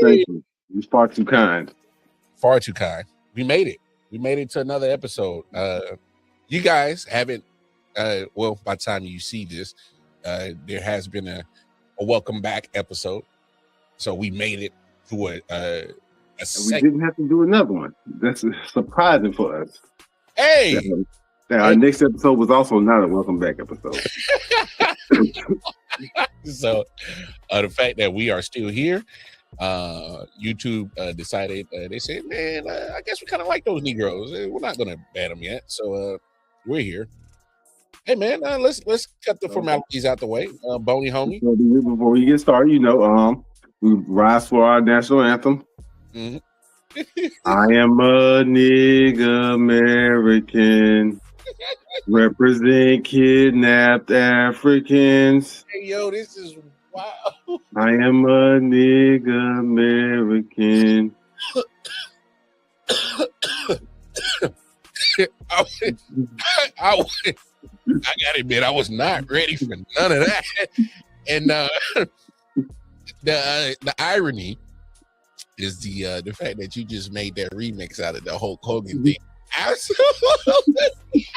thank you. You're far too kind. Far too kind. We made it. We made it to another episode. You guys haven't. Well, by the time you see this, there has been a welcome back episode. So we made it to a we didn't have to do another one. That's surprising for us. Hey, our next episode was also not a welcome back episode. So the fact that we are still here, YouTube decided, they said, man, I guess we kind of like those Negroes. We're not going to ban them yet. So we're here. Hey, man, let's cut the formalities out the way. Boney homie. Before we get started, we rise for our national anthem. Mm-hmm. I am a nigga American, represent kidnapped Africans. Hey, yo, this is wow. I am a nigga American. I gotta admit, I was not ready for none of that. And the irony is the fact that you just made that remix out of the Hulk Hogan thing. Absolutely,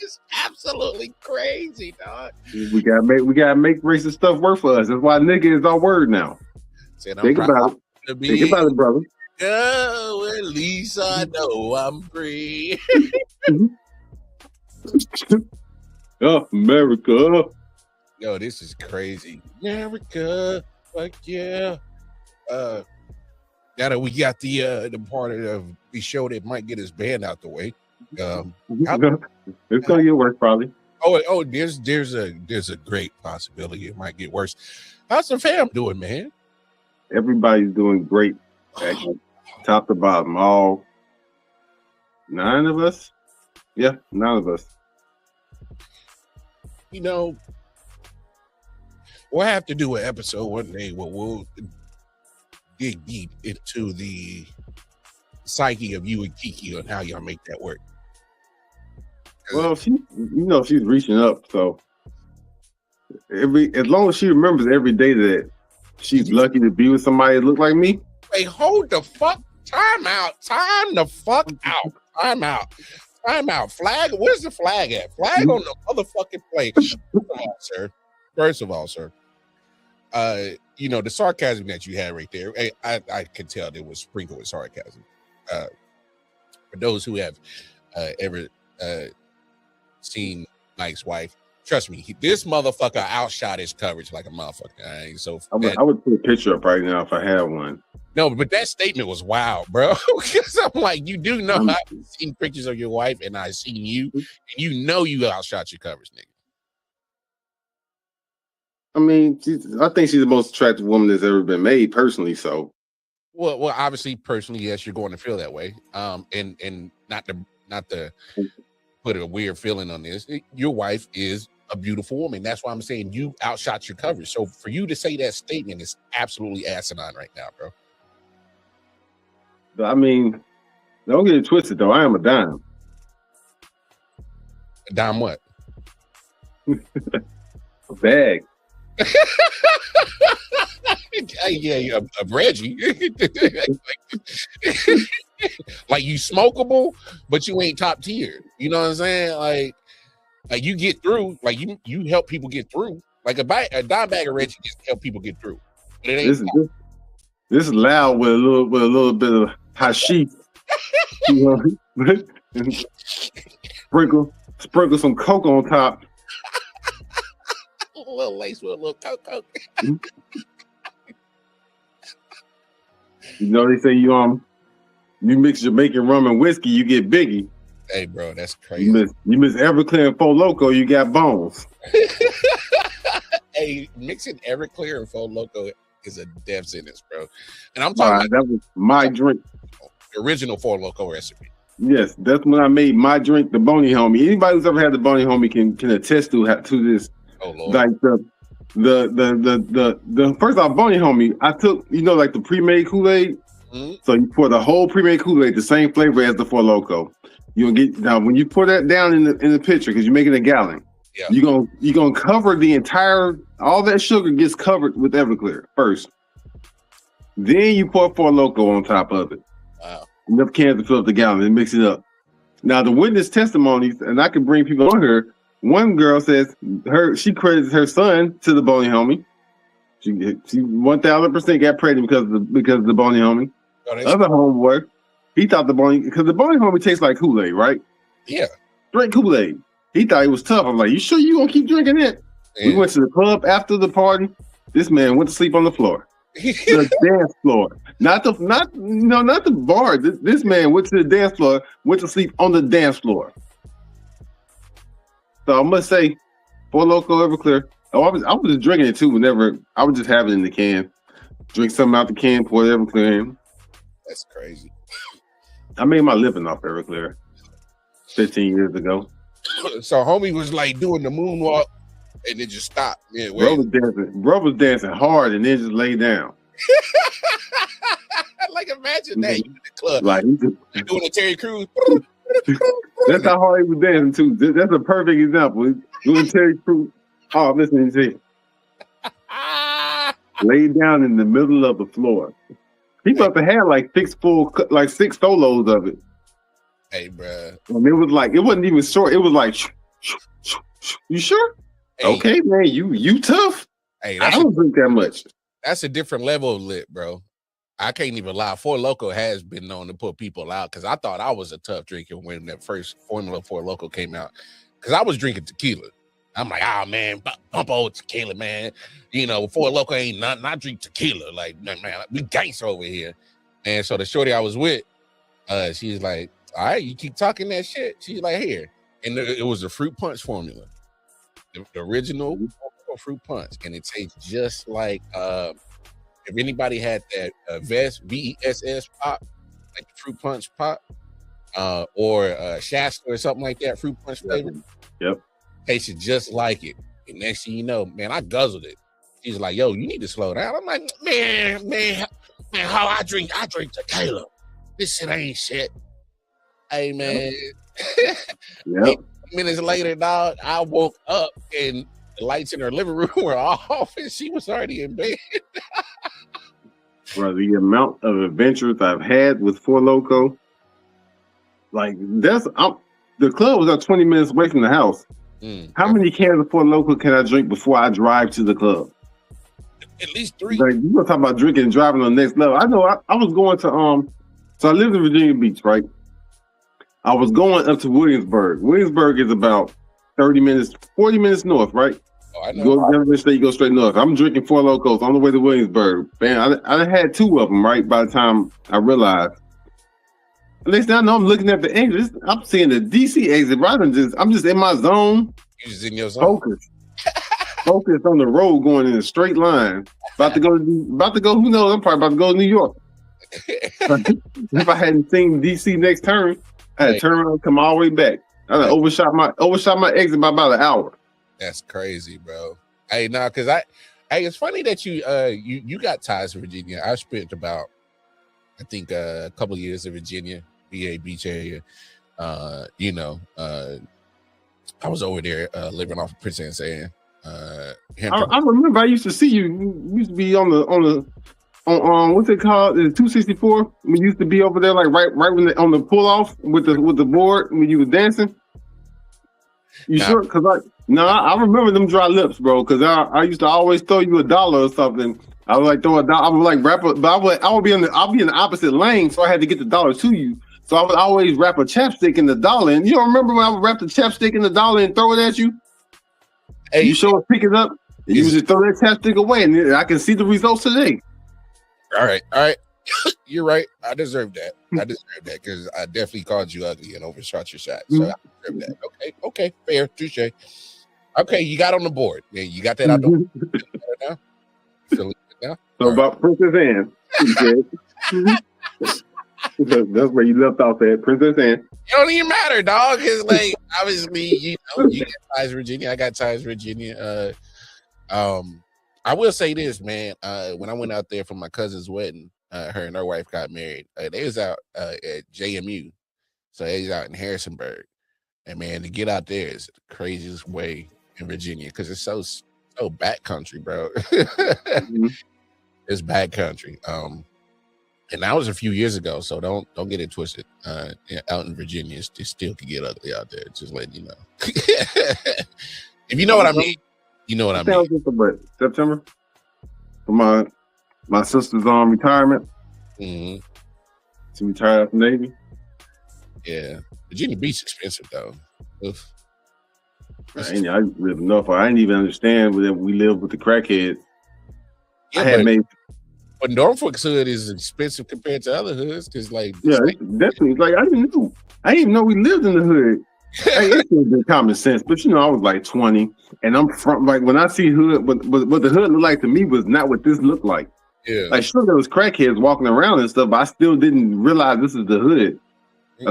it's absolutely crazy, dog. We gotta make racist stuff work for us. That's why nigga is our word now. Think about it, brother. Oh, at least I know I'm free. Oh, America. Yo, this is crazy. America, fuck yeah. Now that we got the part of the show that might get his band out the way. It's gonna get worse probably. Oh, there's a great possibility it might get worse. How's the fam doing, man? Everybody's doing great. Actually, top to bottom, all 9 of us. Yeah, 9 of us. We'll have to do an episode one day where we'll dig deep into the psyche of you and Kiki on how y'all make that work. Well, she's reaching up, so as long as she remembers every day that she's lucky to be with somebody that look like me. Hey, hold the fuck time out. Time the fuck out. Time out. Flag, where's the flag at? Flag on the motherfucking plate. First of all, sir. The sarcasm that you had right there, I could tell there was sprinkled with sarcasm. For those who have ever seen Mike's wife, trust me, this motherfucker outshot his coverage like a motherfucker. I would put a picture up right now if I had one. No, but that statement was wild, bro. Because I'm like, you do know I've seen pictures of your wife and I've seen you, and you outshot your coverage, nigga. I mean, I think she's the most attractive woman that's ever been made, personally. So, well, obviously, personally, yes, you're going to feel that way. And not to put a weird feeling on this. Your wife is a beautiful woman. That's why I'm saying you outshot your coverage. So for you to say that statement is absolutely asinine right now, bro. I mean, don't get it twisted though. I am a dime. A dime what? A bag. Yeah, a Reggie. Like you smokable, but you ain't top tier. You know what I'm saying? Like you get through. Like you help people get through. Like a dime bag of Reggie just help people get through. But it ain't. This is loud with a little bit of hashish. Sprinkle some coke on top. A little lace with a little coke. They say you mix Jamaican rum and whiskey, you get Biggie. Hey, bro, that's crazy. You miss Everclear and Four Loko, you got Bones. Hey, mixing Everclear and Four Loko is a death sentence, bro. And I'm talking that was my drink. The original Four Loko recipe. Yes, that's when I made my drink, the Boney Homie. Anybody who's ever had the Boney Homie can attest to this. Oh Lord. Like the first off, Boney Homie, I took like the pre-made Kool-Aid. Mm-hmm. So you pour the whole pre-made Kool-Aid, the same flavor as the Four Loko. You'll get now when you pour that down in the pitcher because you're making a gallon. Yeah. You're gonna cover the entire, all that sugar gets covered with Everclear first. Then you pour Four Loko on top of it. Wow. Enough cans to fill up the gallon and mix it up. Now the witness testimonies, and I can bring people on here. One girl says she credits her son to the bony homie. She 1000% got pregnant because of the bony homie. Oh, Other homeboy, he thought the bony homie tastes like Kool-Aid, right? Yeah. Drink Kool-Aid. He thought it was tough. I'm like, you sure you gonna keep drinking it? Yeah. We went to the club after the party. This man went to sleep on the floor. The dance floor. Not the bar. This man went to the dance floor, went to sleep on the dance floor. So I must say, Four Loko Everclear. Oh, I was just drinking it too whenever I would just have it in the can. Drink something out the can, pour Everclear in. That's crazy. I made my living off Everclear 15 years ago. So homie was like doing the moonwalk and then just stopped. Yeah, bro was dancing hard and then just lay down. Like imagine that you in the club, like you're doing a Terry Crews. That's how hard he was dancing too. That's a perfect example. Doing Terry Crews. Oh, listen to you. Laid down in the middle of the floor. He must have had like six solos of it. Hey, bro. And it was like, it wasn't even short. It was like, you sure? Hey. Okay, man, you tough. Hey, I don't drink that much. That's a different level of lit, bro. I can't even lie. Four Loko has been known to put people out because I thought I was a tough drinker when that first Formula Four Loko came out. Because I was drinking tequila. I'm like, oh man, bump old tequila, man. You know, Four Loko ain't nothing. I drink tequila. Like, man, we gangster over here. And so the shorty I was with, she's like, all right, you keep talking that shit. She's like, here. And it was a fruit punch formula. The original fruit punch. And it tastes just like, if anybody had that VESS pop, like the fruit punch pop, or Shasta or something like that, fruit punch flavor. Yep. Tasted just like it. And next thing you know, man, I guzzled it. She's like, yo, you need to slow down. I'm like, man, how I drink tequila. This shit ain't shit. Hey, man. Yep. 8 minutes later, dog, I woke up and the lights in her living room were off and she was already in bed. Bro, the amount of adventures I've had with Four Loko, like the club was 20 minutes away from the house. How many cans of Four Loko can I drink before I drive to the club? At least 3. Like, you gonna talk about drinking and driving on the next level. I know I was going to so I lived in Virginia Beach, right? I was going up to Williamsburg. Williamsburg is about 40 minutes north, right? Oh, I know. You go down the state, you go straight north. I'm drinking Four Lokos on the way to Williamsburg. Man, I had 2 of them, right? By the time I realized. At least I know I'm looking at the exit. I'm seeing the DC exit. I'm just in my zone. You just in your zone. Focus on the road going in a straight line. About to go. Who knows? I'm probably about to go to New York. If I hadn't seen DC next turn, I had to turn around and come all the way back. I overshot my exit by about an hour. That's crazy, bro. Hey, nah, because it's funny that you got ties to Virginia. I spent about, I think, a couple of years in Virginia, VA Beach area. I was over there living off of Prince Anne. I remember I used to see you. You used to be on what's it called? The 264. We used to be over there, like right when on the pull off with the board when you were dancing. Sure? Because I remember them dry lips, bro. Because I used to always throw you $1 or something. I would like throw $1. I would like wrap it, but I'll be in the opposite lane, so I had to get the $1 to you. So I would always wrap a chapstick in the $1. And you don't remember when I would wrap the chapstick in the $1 and throw it at you? Hey, you sure pick it up, and you just throw that chapstick away, and I can see the results today. All right. You're right. I deserve that. Because I definitely called you ugly and overshot your shot. So I deserve that. Okay, fair, touche. Okay, you got on the board. Yeah, you got that out the now. Feeling it now. So all about right. Princess Anne. That's where you left off at, Princess Anne. It don't even matter, dog. Because like obviously, you got ties Virginia. I got ties Virginia. I will say this, man. When I went out there for my cousin's wedding, her and her wife got married. They was out at JMU, so they was out in Harrisonburg. And man, to get out there is the craziest way in Virginia because it's so back country, bro. Mhm. It's back country. And that was a few years ago, so don't get it twisted. Out in Virginia, it still can get ugly out there. Just letting you know. If you know what I mean, you know what I mean. September for my sister's on retirement. Mm-hmm. She retired from the Navy. Yeah, Virginia Beach expensive though. Oof. I didn't live enough. I didn't even understand that we lived with the crackheads. Yeah, but Norfolk hood is expensive compared to other hoods because, it's definitely like I didn't even know we lived in the hood. Hey, it's been common sense, but I was like 20, and I'm from when I see hood, what the hood looked like to me was not what this looked like. Yeah, like sure there was crackheads walking around and stuff, but I still didn't realize this is the hood. Mm-hmm. I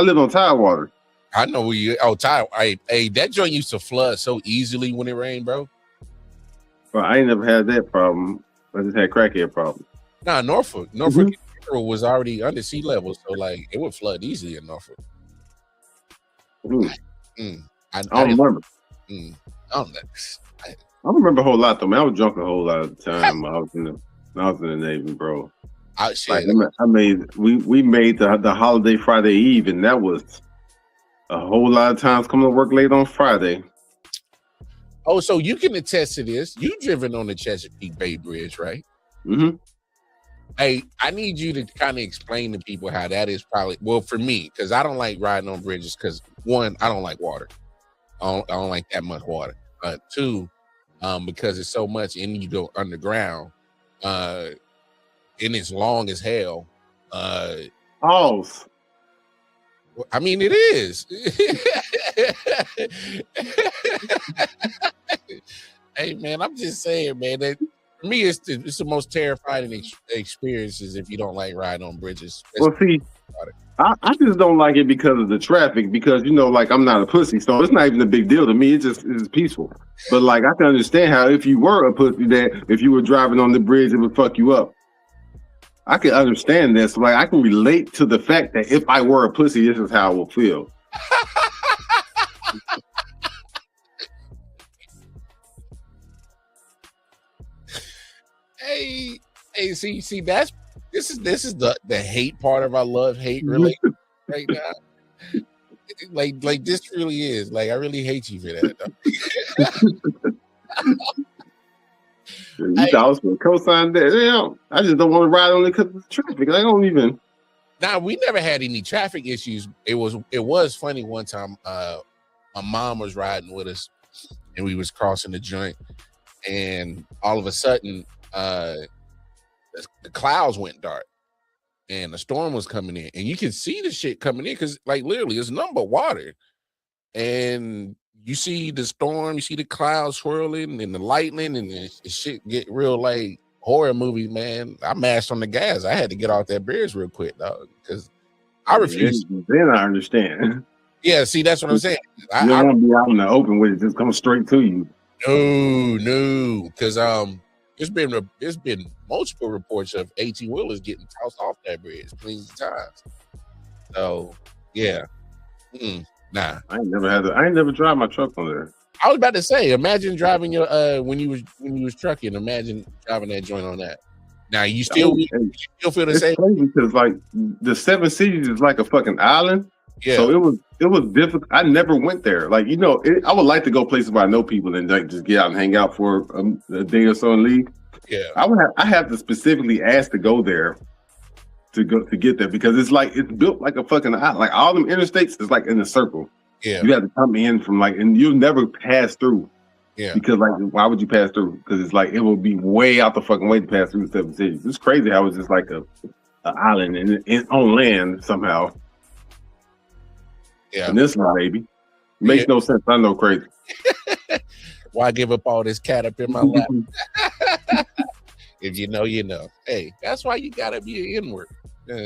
lived on Tidewater. I know where you. Oh, hey, that joint used to flood so easily when it rained, bro. Well, I ain't never had that problem. I just had crackhead problem. Nah, Norfolk mm-hmm. was already under sea level, so it would flood easily in Norfolk. I don't remember. I don't remember a whole lot though, man. I was drunk a whole lot of the time. I was in the Navy, bro. We made the holiday Friday Eve, and that was a whole lot of times coming to work late on Friday. Oh, so you can attest to this. You driven on the Chesapeake Bay Bridge, right? Mm-hmm. Hey, I need you to kind of explain to people how that is probably, well, for me, because I don't like riding on bridges because, one, I don't like water. I don't like that much water. Two, because it's so much and you go underground, and it's long as hell. Pause. I mean, it is. Hey, man, I'm just saying, man, that for me, it's the most terrifying experiences if you don't like riding on bridges. Well, see, I just don't like it because of the traffic, because, I'm not a pussy, so it's not even a big deal to me. It's peaceful. But, I can understand how if you were a pussy, that if you were driving on the bridge, it would fuck you up. I can understand this. I can relate to the fact that if I were a pussy, this is how I would feel. Hey, see, this is the hate part of our love-hate relationship right now. Like this really is. I really hate you for that. You thought I was going to co-sign that. I just don't want to ride on it because of the traffic. I don't even. Nah, we never had any traffic issues. It was funny one time. My mom was riding with us, and we was crossing the joint, and all of a sudden, the clouds went dark, and the storm was coming in, and you can see the shit coming in because, literally, it's nothing but water, and you see the storm, you see the clouds swirling and the lightning, and the shit get real horror movie, man. I mashed on the gas. I had to get off that bridge real quick, dog, because I refuse. Then I understand. Yeah, see, that's what I'm saying. You don't want to be out in the open with it, just come straight to you. No, because there's been multiple reports of 18-wheelers getting tossed off that bridge plenty of times. So yeah, nah. I ain't never drive my truck on there. I was about to say, imagine driving your when you was trucking. Imagine driving that joint on that. Now you still feel the same because the Seven Cities is like a fucking island. Yeah. So it was difficult. I never went there. I would like to go places where I know people and just get out and hang out for a day or so and leave. Yeah. I have to specifically ask to go there to get there because it's built like a fucking island. All them interstates is in a circle. Yeah. You have to come in from and you'll never pass through. Yeah. Because why would you pass through? Because it's it will be way out the fucking way to pass through the Seven Cities. It's crazy how it's just an island and on land somehow. Yeah. Peninsula, baby. Makes no sense. I know, crazy. Why give up all this cat up in my lap? If you know, you know. Hey, that's why you gotta be an inward.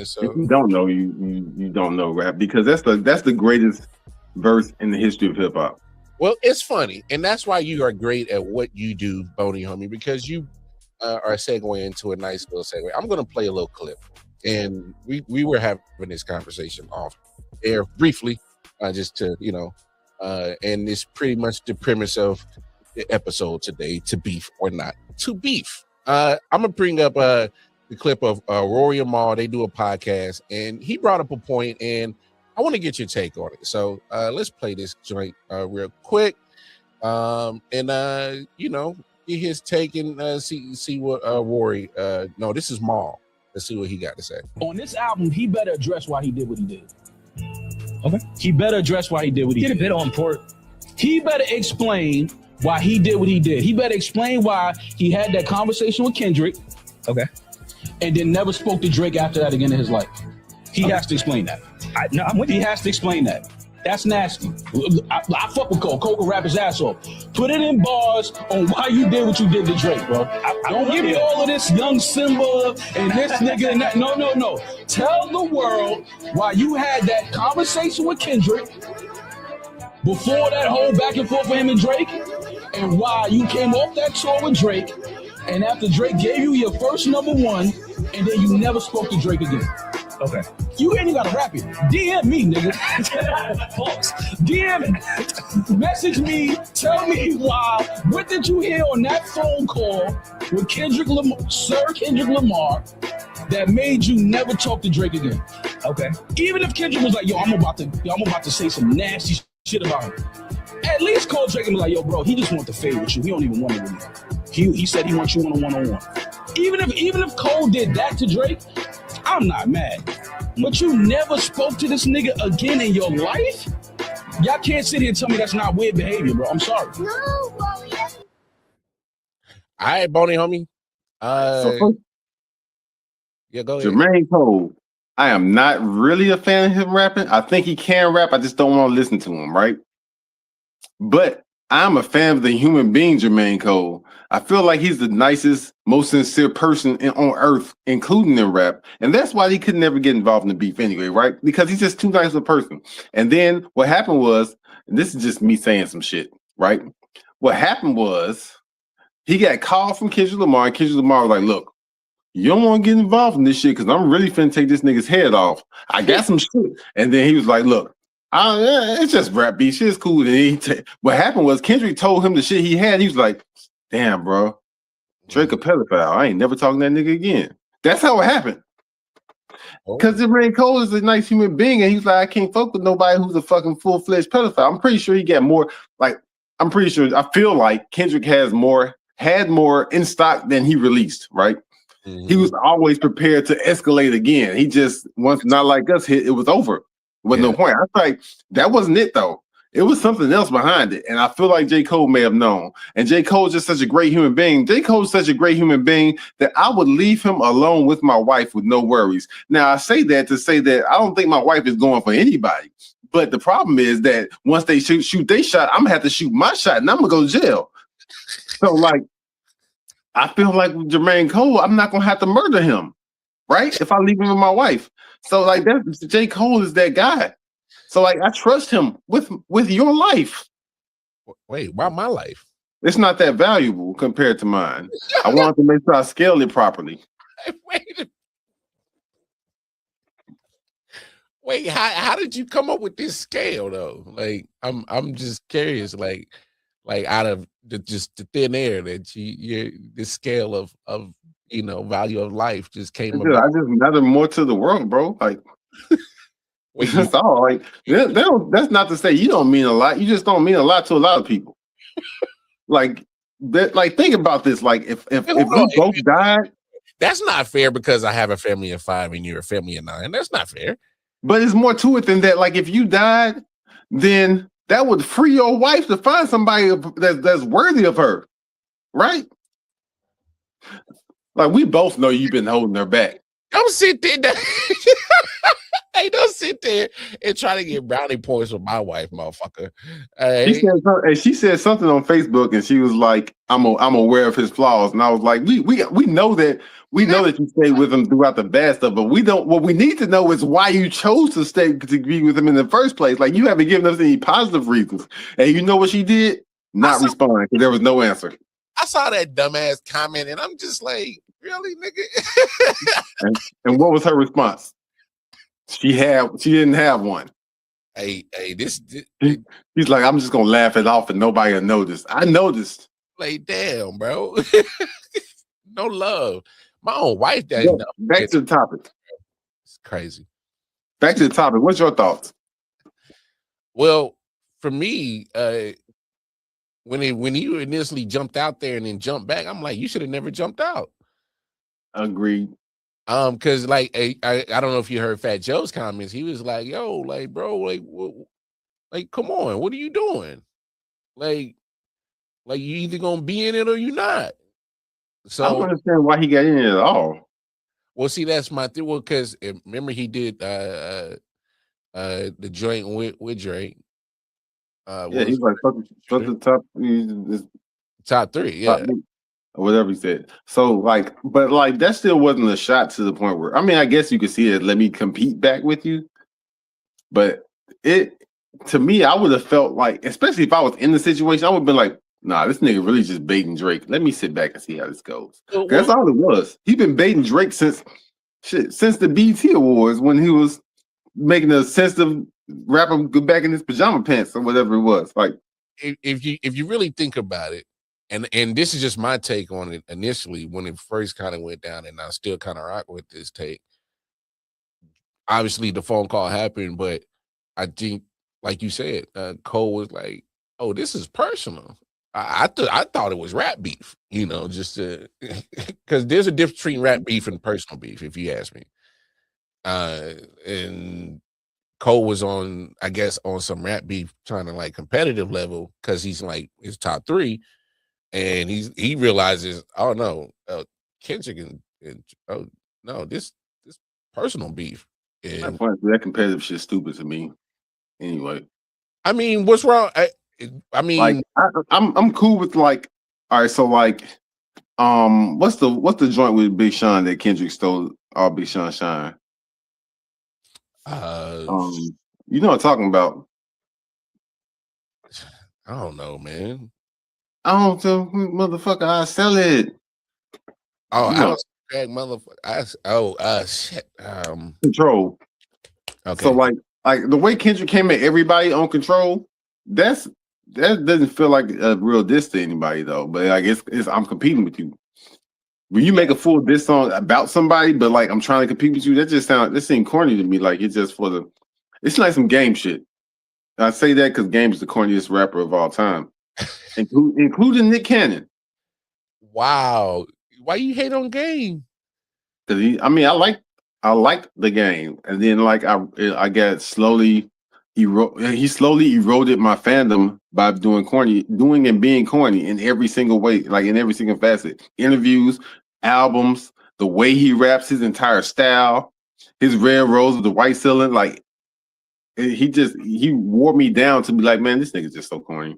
So if you don't know, you don't know rap, because that's the greatest verse in the history of hip hop. Well, it's funny, and that's why you are great at what you do, Boney Homie, because you are segueing into a nice little segue. I'm gonna play a little clip, and we were having this conversation off air briefly, just to And it's pretty much the premise of the episode today: to beef or not to beef. I'm gonna bring up the clip of Rory and Mal. They do a podcast, and he brought up a point, and I want to get your take on it. So let's play this joint real quick, and get his take and see what Rory. No, this is Mal. Let's see what he got to say. On this album, he better address why he did what he did. Okay. He better address why he did what he did. Get a bit on port. He better explain why he did what he did. He better explain why he had that conversation with Kendrick. Okay. And then never spoke to Drake after that again in his life. He has to explain that. I'm with you. He has to explain that. That's nasty. I fuck with Cole. Cole can rap his ass off. Put it in bars on why you did what you did to Drake, bro. Don't give me all of this young Simba and this nigga and that. No. Tell the world why you had that conversation with Kendrick before that whole back and forth with him and Drake, and why you came off that tour with Drake, and after Drake gave you your first #1, and then you never spoke to Drake again. Okay. You ain't even gotta rap it. DM me, nigga. Pause. DM, message me, tell me why. What did you hear on that phone call with Kendrick Lamar, Sir Kendrick Lamar, that made you never talk to Drake again? Okay. Even if Kendrick was like, I'm about to say some nasty shit about him. At least call Drake and be like, yo, bro, he just want to fade with you. He don't even want it with you. He said he wants you on a one-on-one. Even if Cole did that to Drake, I'm not mad. But you never spoke to this nigga again in your life? Y'all can't sit here and tell me that's not weird behavior, bro. I'm sorry. No, all right, Boney, homie. Yeah, go ahead. Jermaine Cole. I am not really a fan of him rapping. I think he can rap. I just don't want to listen to him, right? But I'm a fan of the human being, Jermaine Cole. I feel like he's the nicest, most sincere person on earth, including in rap. And that's why he could never get involved in the beef anyway, right? Because he's just too nice of a person. And then what happened was, and this is just me saying some shit, right? What happened was he got called from Kendrick Lamar, and Kendrick Lamar was like, look, you don't want to get involved in this shit because I'm really finna take this nigga's head off. I got some shit. And then he was like, look, it's just rap beef. Shit's cool. And what happened was Kendrick told him the shit he had. He was like, damn, bro, Drake a pedophile. I ain't never talking to that nigga again. That's how it happened. Because Jermaine Cole is a nice human being, and he's like, I can't fuck with nobody who's a fucking full-fledged pedophile. I'm pretty sure he got more, I feel like Kendrick had more in stock than he released, right? Mm-hmm. He was always prepared to escalate again. He just, once Not Like Us hit, it was over. With no point. I was like, that wasn't it though. It was something else behind it. And I feel like J. Cole may have known. And J. Cole is just such a great human being. J. Cole is such a great human being that I would leave him alone with my wife with no worries. Now, I say that to say that I don't think my wife is going for anybody. But the problem is that once they shoot their shot, I'm going to have to shoot my shot and I'm going to go to jail. So, I feel like with Jermaine Cole, I'm not going to have to murder him, right? If I leave him with my wife. So that J. Cole is that guy. So I trust him with your life. Wait, why my life? It's not that valuable compared to mine. I wanted to make sure I scaled it properly. Wait, how did you come up with this scale though? I'm just curious. Out of the thin air that you this scale of value of life just came up. I just matter more to the world, bro. That's all. That's not to say you don't mean a lot. You just don't mean a lot to a lot of people. Think about this. If we both died, that's not fair because I have a family of 5 and you're a family of 9. That's not fair. But it's more to it than that. If you died, then that would free your wife to find somebody that's worthy of her, right? We both know you've been holding her back. Don't sit there. Hey, don't sit there and try to get brownie points with my wife, motherfucker. She said something on Facebook, and she was like, "I'm aware of his flaws," and I was like, "We know that you stayed with him throughout the bad stuff, but we don't. What we need to know is why you chose to be with him in the first place. You haven't given us any positive reasons, and you know what she did? Not respond because there was no answer." I saw that dumbass comment, and I'm just like, really, nigga? and what was her response? She didn't have one. this He's like, I'm just gonna laugh it off and nobody will notice. I noticed. like, damn, bro. No love. My own wife that Yo, back to the topic. it's crazy. Back to the topic. What's your thoughts? Well, for me, when you initially jumped out there and then jumped back, I'm like, you should have never jumped out. Agreed. Because like I don't know if you heard Fat Joe's comments. He was like, "Yo, like, bro, like, come on, what are you doing? Like you either gonna be in it or you not." I don't So, understand why he got in it at all. well, see, that's my thing. Well, because remember he did the joint with Drake. Yeah, he's like, fuck the top, top 3, yeah. Or whatever he said. So, like, but like, that still wasn't a shot to the point where, I mean, I guess you could see it, let me compete back with you. But to me, I would have felt like, especially if I was in the situation, I would have been like, nah, this nigga really just baiting Drake. Let me sit back and see how this goes. That's all it was. He been baiting Drake since the BET Awards when he was making a sensitive rapper go back in his pajama pants or whatever it was. Like, if you really think about it, and this is just my take on it initially when it first kind of went down, and I still kind of rock with this take. Obviously, the phone call happened, but I think, like you said, Cole was like, "Oh, this is personal." I thought it was rap beef, just because there's a difference between rap beef and personal beef, if you ask me. And Cole was on, I guess, on some rap beef, trying to like competitive level because he's like his top 3. And he realizes, oh no, Kendrick and oh no, this personal beef. And that competitive shit's stupid to me. Anyway, I mean, what's wrong? I mean, like, I'm cool with, like, all right. So like, what's the joint with Big Sean that Kendrick stole all Big Sean shine? You know what I'm talking about? I don't know, man. I don't tell motherfucker, I sell it. Oh, I was motherfucker. Shit. Control. Okay. So like the way Kendrick came at everybody on Control, that doesn't feel like a real diss to anybody though. But I guess I'm competing with you. When you make a full diss song about somebody, but like I'm trying to compete with you, that seems corny to me. Like it's just it's like some game shit. I say that because Game is the corniest rapper of all time. Including Nick Cannon. Wow, why you hate on Game? Because I liked the Game, and then like I got slowly he slowly eroded my fandom by doing and being corny in every single way, like in every single facet. Interviews, albums, the way he raps, his entire style, his red rose with the white ceiling, like he wore me down to be like, man, this nigga's just so corny.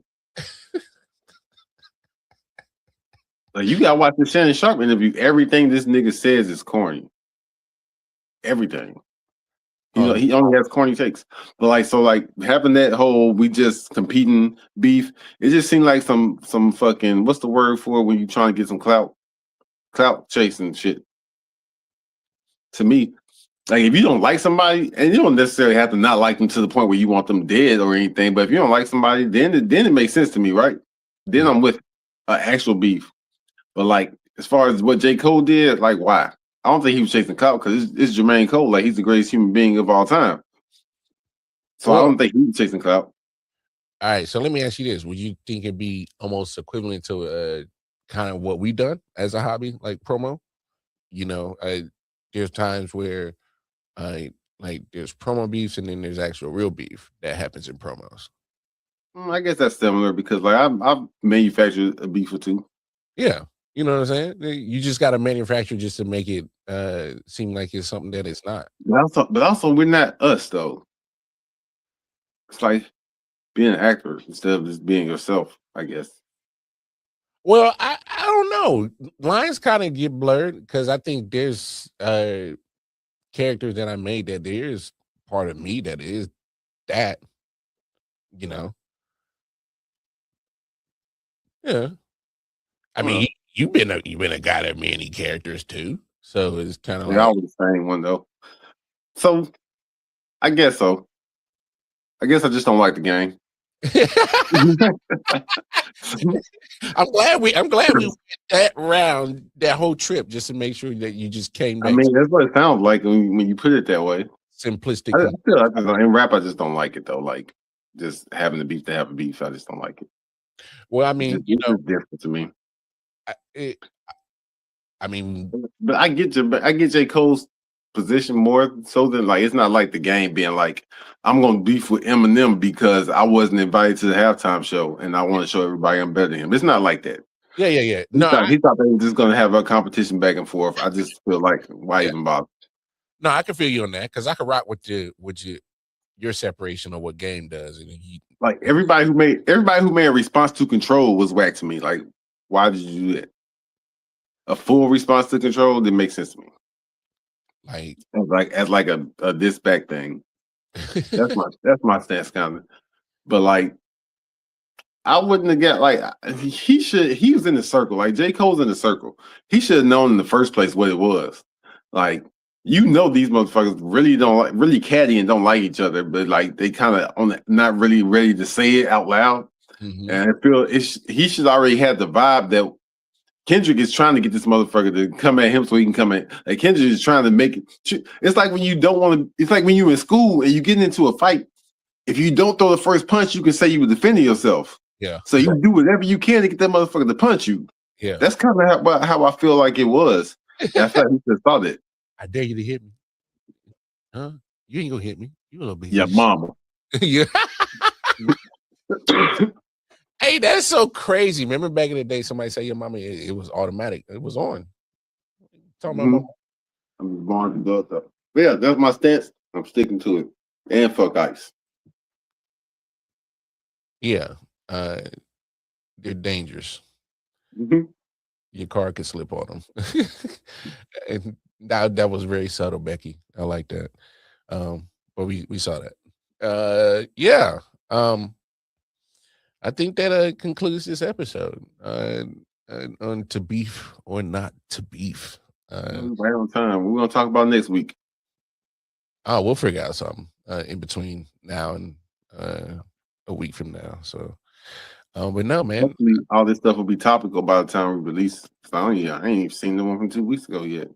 Like, you gotta watch the Shannon Sharp interview. Everything this nigga says is corny. Everything. He only has corny takes. But like having that whole we just competing beef, it just seemed like some fucking, what's the word for when you trying to get some clout chasing shit. To me, like if you don't like somebody, and you don't necessarily have to not like them to the point where you want them dead or anything, but if you don't like somebody, then it makes sense to me, right? Then I'm with actual beef. But like as far as what J. Cole did, like why? I don't think he was chasing clout because it's Jermaine Cole. Like he's the greatest human being of all time. So I don't think he was chasing clout. All right, so let me ask you this: would you think it'd be almost equivalent to kind of what we done as a hobby, like promo? There's times where like there's promo beefs and then there's actual real beef that happens in promos. I guess that's similar because like I've manufactured a beef or two. Yeah. You know what I'm saying? You just got to manufacture just to make it seem like it's something that it's not. But also, we're not us though. It's like being an actor instead of just being yourself, I guess. Well, I don't know. Lines kind of get blurred because I think there's characters that I made that there is part of me that is that, Yeah. I mean, you've been a guy that many characters too, so it's kind of like I was the same one though. So I guess so. I guess I just don't like the game. I'm glad we went that round, that whole trip, just to make sure that you just came I back mean, that's what it sounds like when you put it that way. simplistic. I feel like in rap, I just don't like it though. Like just having the beef to have a beef, I just don't like it. Well, I mean, It's just different to me. I mean, But I get J. Cole's position more so than like it's not like the game being like I'm gonna beef with Eminem because I wasn't invited to the halftime show and I want to show everybody I'm better than him. It's not like that. Yeah. He thought they were just gonna have a competition back and forth. I just feel like why even bother? No, I can feel you on that because I can rock with your separation of what game does, and like everybody who made a response to Control was whack to me. Like, why did you do that? A full response to Control didn't make sense to me. As a diss back thing. That's my stance kind of. But like, I wouldn't have got like he was in the circle. Like J. Cole's in the circle. He should have known in the first place what it was. Like, these motherfuckers really catty and don't like each other, but like they kind of not really ready to say it out loud. Mm-hmm. And I feel he should already have the vibe that Kendrick is trying to get this motherfucker to come at him so he can come at. Like Kendrick is trying to make it. It's like when you don't want to. It's like when you're in school and you get into a fight. If you don't throw the first punch, you can say you were defending yourself. Yeah. So you do whatever you can to get that motherfucker to punch you. Yeah. That's kind of how I feel like it was. That's how he just thought it. I dare you to hit me. Huh? You ain't gonna hit me. You gonna be mama. Yeah. Hey, that's so crazy. Remember back in the day, somebody say your mama, it was automatic. It was on. Talking about I'm born to go up. Yeah, that's my stance. I'm sticking to it. And fuck ICE. Yeah. They're dangerous. Mm-hmm. Your car could slip on them. And that was very subtle, Becky. I like that. But we saw that. Yeah. I think that concludes this episode on to beef or not to beef. Right on time. We're gonna talk about next week. Oh, we'll figure out something in between now and a week from now. So, but no, man. Hopefully, all this stuff will be topical by the time we release. I ain't even seen the one from 2 weeks ago yet.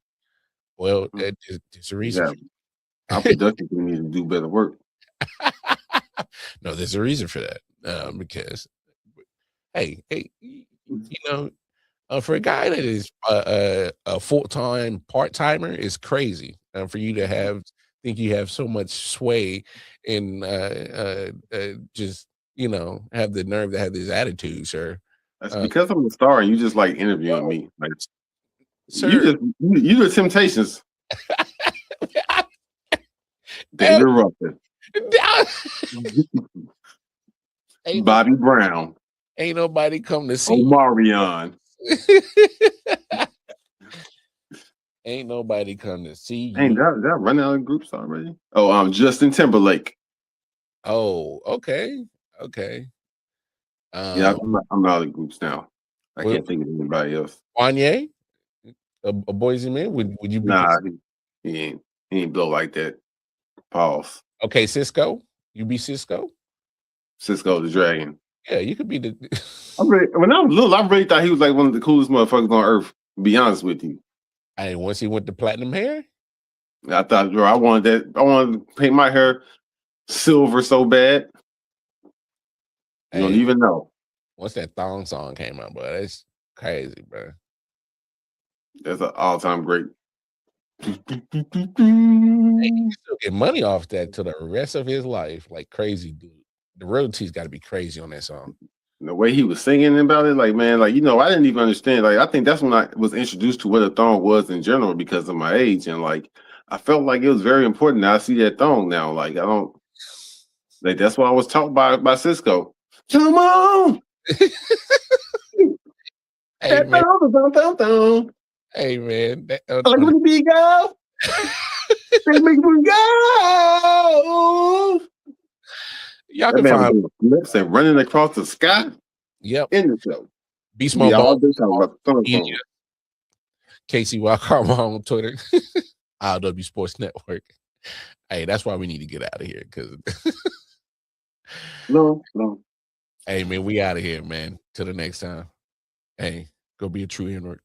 Well, there's a reason. Yeah. Our production team needs to do better work. No, there's a reason for that. Because, hey, for a guy that is a full-time part-timer is crazy. For you to think you have so much sway and just have the nerve to have this attitude, sir. That's because I'm a star and you just like interviewing me. Like, sir, you the Temptations. Dangerupted. Bobby Brown. Ain't nobody come to see Omarion. Ain't nobody come to see you. Ain't that run out of groups already? Oh, Justin Timberlake. Oh, okay. Yeah, I'm out of groups now. I can't think of anybody else. Wanye, a Boise man. Would you be? Nah, he ain't blow like that. Pause. Okay, Cisco. You be Cisco. Cisco the Dragon. Yeah, you could be the. When I was little, I really thought he was like one of the coolest motherfuckers on earth. To be honest with you. And once he went to platinum hair, I thought, bro, I wanted to paint my hair silver so bad. You don't even know. Once that thong song came out, bro, that's crazy, bro. That's an all-time great. Hey, he still get money off that to the rest of his life, like crazy, dude. The royalties got to be crazy on that song. The way he was singing about it, like, man, like, I didn't even understand. Like, I think that's when I was introduced to what a thong was in general because of my age. And, like, I felt like it was very important. Now I see that thong now. Like, that's what I was taught by Cisco. Come on. Hey, man. Hey, man. Like, when the beat go. Make me go. Y'all can find flips and running across the sky. Yep. In the show. Beast Mode all this about the Casey Walker on Twitter. IW Sports Network. Hey, that's why we need to get out of here because No. Hey man, we out of here, man. Till the next time. Hey, go be a true N-word.